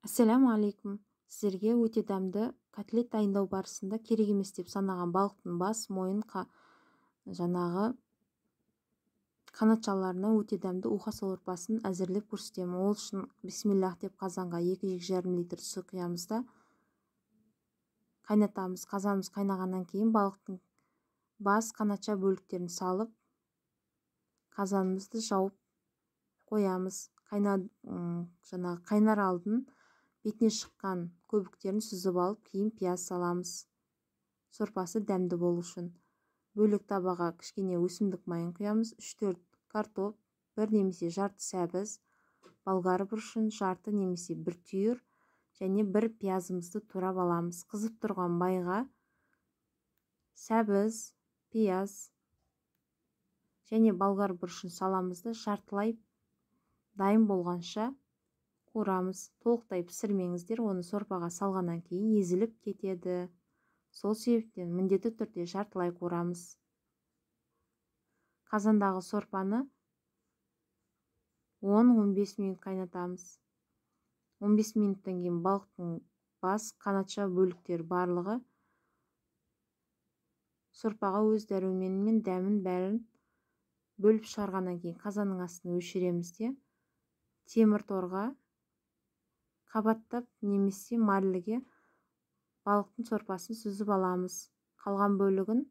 Ассаламу алейкум. Сіздерге өте дәмді котлет дайындау барысында керек емес деп санаған балықтың бас, мойын, жаңағы қанатшаларына өте дәмді уха сорпасын әзірлеп көрсетемін. Ол үшін бисмиллах деп қазанға 2,5 литр су құямыз да қайнатамыз. Қазанымыз қайнағаннан кейін балықтың бас, қанатша бөліктерін салып қазанымызды жауып қоямыз. Қайнар алдын бетіне шыққан көбіктерін сүзіп алып, кейін пияз саламыз. Сорпасы дәмді болу үшін. Бөлек табаға кішкене өсімдік майын құямыз. 3-4 картоп, 1 немесе жарты сәбіз, болгар бұршын, жарты немесе 1 түйір және 1 пиязымызды турап аламыз. Қызып тұрған майға сәбіз, пияз және болгар бұршын саламызды жартылай дайын болғанша қуырамыз. Толықтай пісірмеңіздер, оны сорпаға салғаннан кейін езіліп кетеді. Сол себептен міндетті түрде жартылай қуырамыз. Қазандағы сорпаны 10-15 минут қайнатамыз. 15 минуттан кейін балықтың бас, қанатша бөліктер барлығы сорпаға өз дәруменін мен дәмін бәрін бөліп шығарғаннан кейін қазанның астын өшіреміз де темір торға қабаттап немесе марліге балықтың сорпасын сүзіп аламыз. Қалған бөлігін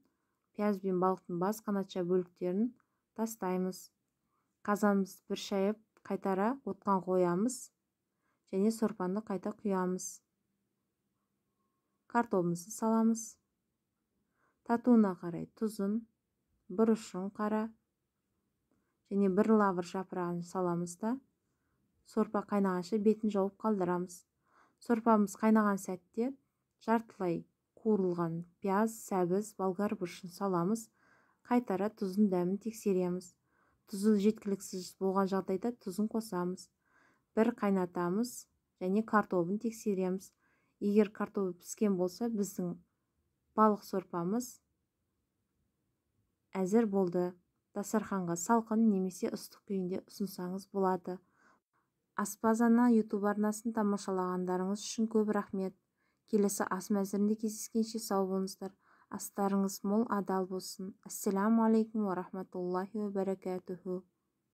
пияз бен балықтың бас, қанатша бөліктерін тастаймыз. Қазанымызды бір шайып қайтара отқан қоямыз және сорпаны қайта құямыз. Картопымызды саламыз. Татуына қарай тұзын, бұрышын қара және 1 лавр жапырағын саламыз да сорпа қайнағанша бетін жауып қалдырамыз. Сорпамыз қайнаған сәтте жартылай қуырылған пияз, сәбіз, болгар бұршын саламыз. Қайтара тұзын дәмін тексереміз. Тұзы жеткіліксіз болған жағдайда тұзын қосамыз. Бір қайнатамыз және картопын тексереміз. Егер картопы піскен болса, біздің балық сорпамыз әзір болды. Дастарханға салқын немесе ыстық күйінде ұсынсаңыз болады. Аспаз ана YouTube арнасын тамашалағандарыңыз үшін көп рахмет. Келесі ас мәзірінде кездескенше сау болыңыздар. Астарыңыз мол адал болсын. Ассаламу алейкум ва рахматуллахи ва баракатуху.